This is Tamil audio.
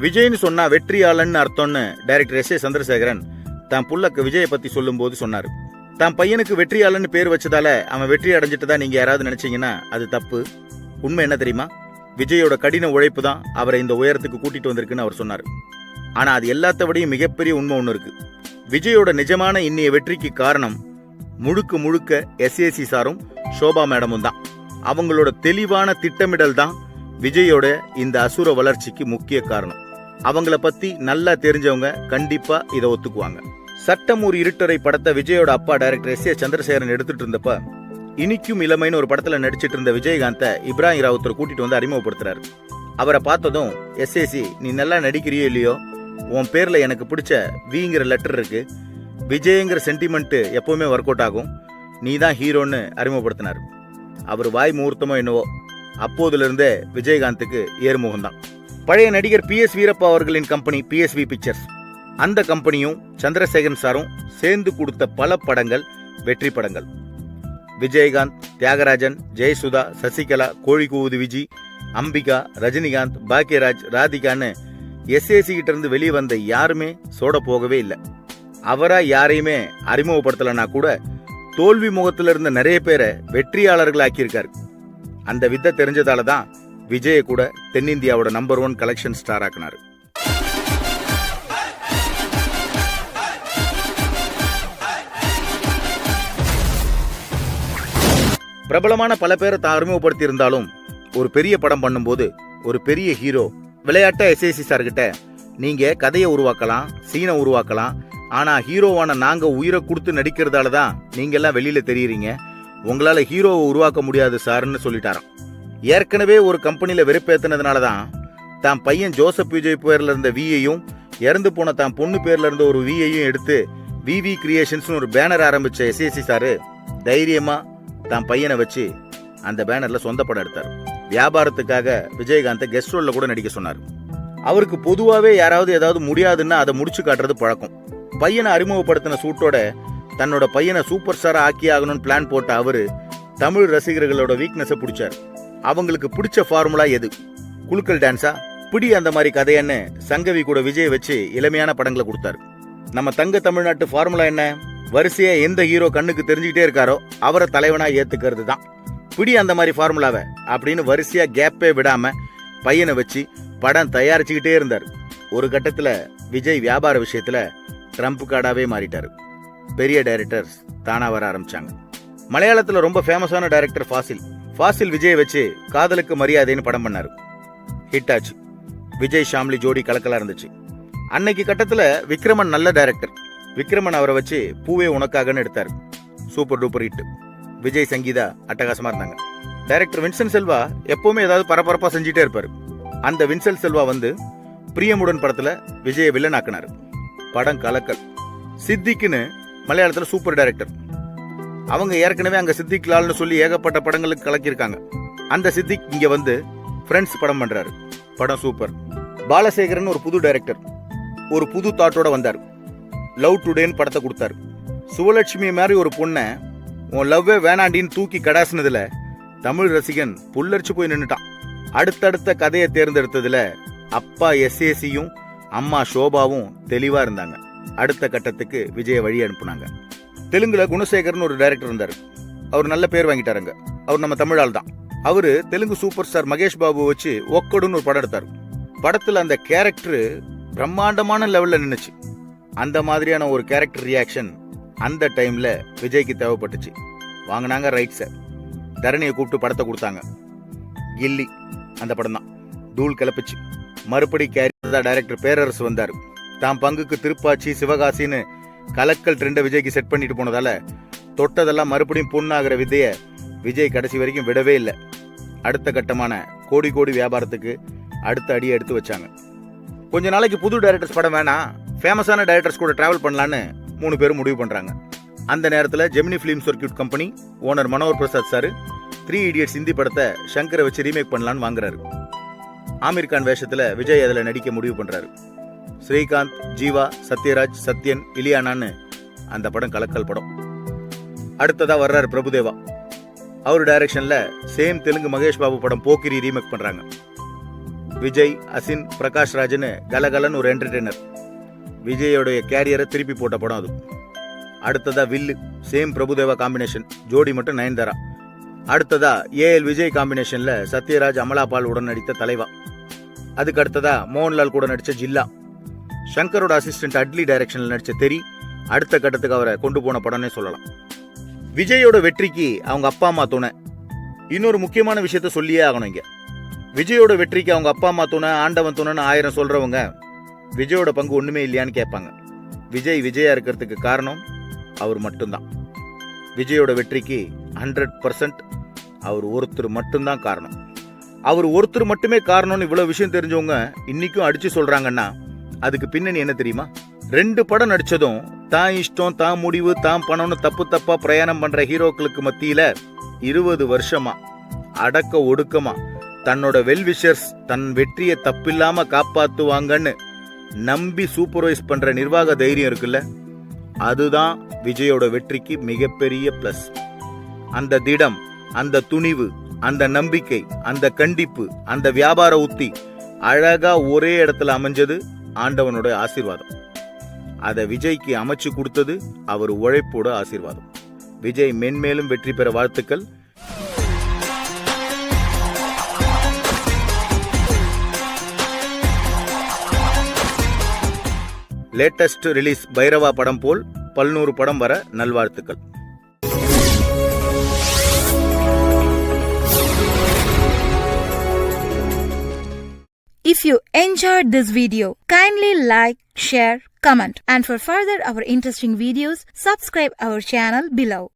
விஜய்னு சொன்னா வெற்றியாளன் அர்த்தம்னு டைரக்டர் எஸ் ஏ சந்திரசேகரன் தான் புள்ளக்கு விஜயை பத்தி சொல்லும் போது சொன்னாரு. தான் பையனுக்கு வெற்றியாளன் பேர் வச்சதால அவன் வெற்றி அடைஞ்சிட்டதா நீங்க யாராவது நினைச்சீங்கன்னா அது தப்பு. உண்மை என்ன தெரியுமா? விஜயோட கடின உழைப்பு தான் அவரை இந்த உயரத்துக்கு கூட்டிட்டு வந்திருக்குன்னு அவர் சொன்னார். ஆனா அது எல்லாத்தவிடையும் மிகப்பெரிய உண்மை ஒன்று இருக்கு. விஜயோட நிஜமான இன்னைய வெற்றிக்கு காரணம் முழுக்க எஸ்ஏசி சாரும் சோபா மேடமும் தான். அவங்களோட தெளிவான திட்டமிடல் தான் விஜயோட இந்த அசுர வளர்ச்சிக்கு முக்கிய காரணம். அவங்கள பத்தி நல்லா தெரிஞ்சவங்க கண்டிப்பா இதை ஒத்துக்குவாங்க. சட்டம் ஒரு இருட்டரை படத்தை விஜயோட அப்பா டைரக்டர் எஸ் ஏ சந்திரசேகரன் எடுத்துட்டு இருந்தப்ப இனிக்கும் இளமைன்னு ஒரு படத்துல நடிச்சிட்டு இருந்த விஜயகாந்த இப்ராஹிம் ராவுத்தர் கூட்டிட்டு வந்து அறிமுகப்படுத்துறாரு. அவரை பார்த்ததும் எஸ்ஏசி நீ நல்லா நடிக்கிறியோ இல்லையோ, உன் பேர்ல எனக்கு பிடிச்ச விங்கிற லெட்டர் இருக்கு, விஜய்ங்கிற சென்டிமெண்ட் எப்பவுமே ஒர்க் அவுட் ஆகும், நீ தான் ஹீரோன்னு அறிமுகப்படுத்தினார். அவர் வாய் முகூர்த்தமோ என்னவோ அப்போதுல இருந்தே விஜயகாந்துக்கு ஏறுமுகம் தான். பழைய நடிகர் PS வீரப்பா அவர்களின் கம்பெனி PSV பிக்சர்ஸ், அந்த கம்பெனியும் சந்திரசேகரன் சாரும் சேர்ந்து கொடுத்த பல படங்கள் வெற்றி படங்கள். விஜயகாந்த், தியாகராஜன், ஜெயசுதா, சசிகலா, கோழி கூவுது விஜி, அம்பிகா, ரஜினிகாந்த், பாக்யராஜ், ராதிகான்னு எஸ்ஏசி கிட்ட இருந்து வெளியே வந்த யாருமே சோட போகவே இல்லை. அவரா யாரையுமே அறிமுகப்படுத்தலனா கூட தோல்வி முகத்துல இருந்த நிறைய பேரை வெற்றியாளர்கள் ஆக்கியிருக்காரு. அந்த வித்தை தெரிஞ்சதால தான் விஜய கூட தென்னிந்தியாவோட நம்பர் 1 கலெக்ஷன் ஸ்டார் ஆக்கினாரு. பிரபலமான பல பேரை தான் அறிமுகப்படுத்தி இருந்தாலும் ஒரு பெரிய படம் பண்ணும்போது ஒரு பெரிய ஹீரோ விளையாட்ட எஸ்ஏசி சார் கிட்ட நீங்க கதையை உருவாக்கலாம், சீனை உருவாக்கலாம், ஆனா ஹீரோவான நாங்க உயிரை கொடுத்து நடிக்கிறதால தான் நீங்க எல்லாம் வெளியில தெரியுறீங்க, உங்களால ஹீரோவை உருவாக்க முடியாது சார்ன்னு சொல்லிட்டாராம். ஏற்கனவே ஒரு கம்பெனில வெறுப்பேத்தினதுனால தான் தான் பையன் ஜோசப் விஜய் பேர்ல இருந்த வியையும் இறந்து போன தான் பொண்ணு பேர்ல இருந்த ஒரு வியையும் எடுத்து விவி கிரியேஷன்ஸ் ஒரு பேனர் ஆரம்பிச்ச எஸ்ஏசி சாரு தைரியமா தான் பையனை வச்சு அந்த பேனர்ல சொந்த படம் எடுத்தார். வியாபாரத்துக்காக விஜயகாந்தை கெஸ்ட் ரோல்ல கூட நடிக்க சொன்னார். அவருக்கு பொதுவாகவே யாராவது ஏதாவது முடியாதுன்னா அதை முடிச்சு காட்டுறது பழக்கம். பையனை அறிமுகப்படுத்தின சூட்டோட தன்னோட பையனை சூப்பர் ஸ்டாரா ஆக்கி ஆகணும்னு பிளான் போட்ட அவரு தமிழ் ரசிகர்களோட வீக்னஸை பிடிச்சார். அவங்களுக்கு பிடிச்ச ஃபார்முலா எது? குலுக்கல் டான்ஸா? பிடி அந்த மாதிரி கதையன்னு சங்கவி கூட விஜய் வச்சு இளமையான படங்களை கொடுத்தாரு. நம்ம தங்க தமிழ்நாட்டு ஃபார்முலா என்ன? வரிசையா எந்த ஹீரோ கண்ணுக்கு தெரிஞ்சுக்கிட்டே இருக்காரோ அவரை தலைவனா ஏத்துக்கிறது தான் பிடி அந்த மாதிரி ஃபார்முலாவை அப்படின்னு வரிசையா கேப்பே விடாம பையனை வச்சு படம் தயாரிச்சுக்கிட்டே இருந்தார். ஒரு கட்டத்துல விஜய் வியாபார விஷயத்துல ட்ரம்ப் கார்டாவே மாறிட்டாரு. பெரிய டைரக்டர்ஸ் தானா வர ஆரம்பிச்சாங்க. மலையாளத்துல ரொம்ப ஃபேமஸான டைரக்டர் ஃபாசில் விஜய் வச்சு காதலுக்கு மரியாதைன்னு படம் பண்ணாரு. ஹிட் ஆச்சு. விஜய் ஷாம்லி ஜோடி கலக்கலா இருந்துச்சு. அன்னைக்கு கட்டத்துல விக்ரமன் நல்ல டைரக்டர். விக்ரமன் அவரை வச்சு பூவே உனக்காகன்னு எடுத்தாரு. Super duper hit. Vijay Sangeetha அட்டகாசமா இருந்தாங்க. டைரக்டர் வின்சென்ட் செல்வா எப்பவுமே ஏதாவது பரபரப்பா செஞ்சுட்டே இருப்பாரு. அந்த வின்சென்ட் செல்வா வந்து பிரியமுடன் படத்துல விஜய வில்லன் ஆக்கினாரு. படம் கலக்கல். சித்திக்குன்னு மலையாளத்துல சூப்பர் டைரக்டர். அவங்க ஏற்கனவே அங்க சித்திக் லால்னு சொல்லி ஏகப்பட்ட படங்களுக்கு கலக்கியிருக்காங்க. அந்த சித்திக் இங்க வந்து ஃப்ரெண்ட்ஸ் படம் பண்றாரு. படம் சூப்பர். பாலசேகரன் ஒரு புது டைரக்டர். ஒரு புது தாட்டோட வந்தார். லவ் டுடேன்னு படத்தை கொடுத்தாரு. சுவலட்சுமி மாதிரி ஒரு பொண்ணை உன் லவ்வே வேணாண்டின்னு தூக்கி கடாசினதுல தமிழ் ரசிகன் புல்லரிச்சு போய் நின்னுட்டான். அடுத்தடுத்த கதையை தேர்ந்தெடுத்ததுல அப்பா எஸ்ஏசியும் அம்மா சோபாவும் தெளிவா இருந்தாங்க. அடுத்த கட்டத்துக்கு விஜய வழி அனுப்புனாங்க. தெலுங்குல குணசேகர்னு ஒரு டைரக்டர் இருந்தாரு. அவர் நல்ல பேர் வாங்கிட்டாருங்க. அவர் நம்ம தமிழால் தான். அவரு தெலுங்கு சூப்பர் ஸ்டார் மகேஷ் பாபு வச்சு ஒக்கடுன்னு ஒரு படம் எடுத்தாரு. படத்துல அந்த கேரக்டர் பிரம்மாண்டமான லெவல்ல நின்னுச்சு. அந்த மாதிரியான ஒரு கேரக்டர் ரியாக்ஷன் அந்த டைம்ல விஜய்க்கு தேவைப்பட்டுச்சு. வாங்கினாங்க ரைட்ஸ. தரணியை கூப்பிட்டு படத்தை கொடுத்தாங்க. கில்லி அந்த படம் தான் தூள் கிளப்பிச்சு. மறுபடி கேரியர் டைரக்டர் பேரரசு வந்தாரு. தான் பங்குக்கு திருப்பாச்சி சிவகாசின்னு கலக்கல் ட்ரெண்டை விஜய்க்கு செட் பண்ணிட்டு போனதால தொட்டதெல்லாம் மறுபடியும் பொண்ணாகிற விதைய விஜய் கடைசி வரைக்கும் விடவே இல்லை. அடுத்த கட்டமான கோடி கோடி வியாபாரத்துக்கு அடுத்த அடியை எடுத்து வச்சாங்க. கொஞ்ச நாளைக்கு புது டைரக்டர்ஸ் படம் வேணாம், ஃபேமஸான டைரக்டர்ஸ் கூட டிராவல் பண்ணலான்னு 3 பேரும் முடிவு பண்றாங்க. அந்த நேரத்தில் Gemini film circuit company owner Manohar Prasad sir 3 Idiots Hindi படத்தை சங்கரை வச்சு ரீமேக் பண்ணலான்னு வாங்குறாரு. ஆமீர் கான் வேஷத்துல விஜய் அதில் நடிக்க முடிவு பண்றாரு. ஸ்ரீகாந்த், ஜீவா, சத்யராஜ், சத்யன், இலியானான்னு அந்த படம் கலக்கல் படம். அடுத்ததா வர்றாரு விஜய், அசின், பிரகாஷ் ராஜ்னு கலகலன்னு ஒரு என்டர்டெய்னர். விஜயோடைய கேரியரை திருப்பி போட்ட படம் அது. அடுத்ததா வில்லு, சேம் பிரபுதேவா காம்பினேஷன், ஜோடி மட்டும் நயன்தாரா. அடுத்ததா ஏஎல் விஜய் காம்பினேஷன்ல சத்யராஜ், அமலாபால் உடன் நடித்த தலைவா. அதுக்கு அடுத்ததா மோகன்லால் கூட நடிச்ச ஜில்லா. சங்கரோட அசிஸ்டன்ட் அட்லி டைரக்ஷன்ல நடிச்ச தெரி அடுத்த கட்டத்துக்கு அவரை கொண்டு போன படம்னே சொல்லலாம். விஜயோட வெற்றிக்கு அவங்க அப்பா அம்மா துணை. இன்னொரு முக்கியமான விஷயத்த சொல்லியே ஆகணும் இங்க. விஜயோட வெற்றிக்கு அவங்க அப்பா அம்மா துணை, ஆண்டவன் துணைன்னு 1000 சொல்றவங்க விஜயோட பங்கு ஒண்ணுமே இல்லையான்னு கேட்பாங்க. விஜய் விஜயா இருக்கிறதுக்கு காரணம் அவர் மட்டும்தான். விஜயோட வெற்றிக்கு 100% அவர் ஒருத்தர் மட்டும்தான் காரணம். அவர் ஒருத்தர் மட்டுமே காரணம்னு இவ்வளவு விஷயம் தெரிஞ்சவங்க இன்னைக்கும் அடிச்சு சொல்றாங்கன்னா அதுக்கு பின்னணி என்ன தெரியுமா? 2 படம் நடிச்சதும் தான் இஷ்டம், தான் முடிவு, தான் பணம்னு தப்பா பிரயாணம் பண்ற ஹீரோக்களுக்கு மத்தியில 20 வருஷமா அடக்க ஒடுக்கமா தன்னோட வெல்விஷர்ஸ் தன் வெற்றியை தப்பில்லாம காப்பாத்துவாங்கன்னு நம்பி சூப்பர்வைஸ் பண்ற நிர்வாக தைரியம் இருக்குல்ல, அதுதான் விஜயோட வெற்றிக்கு மிகப்பெரிய பிளஸ். அந்த திடம், அந்த துணிவு, அந்த நம்பிக்கை, அந்த கண்டிப்பு, அந்த வியாபார உத்தி அழகா ஒரே இடத்துல அமைஞ்சது ஆண்டவனோட ஆசீர்வாதம். அதை விஜய்க்கு அமைச்சு கொடுத்தது அவர் உழைப்போட ஆசீர்வாதம். விஜய் மென்மேலும் வெற்றி பெற வாழ்த்துக்கள். லேட்டஸ்ட் ரிலீஸ் பைரவா படம் போல் 100 படம் வர நல்வாழ்த்துக்கள். If you enjoyed this video, kindly like, share, comment, and for further our interesting videos, subscribe our channel below.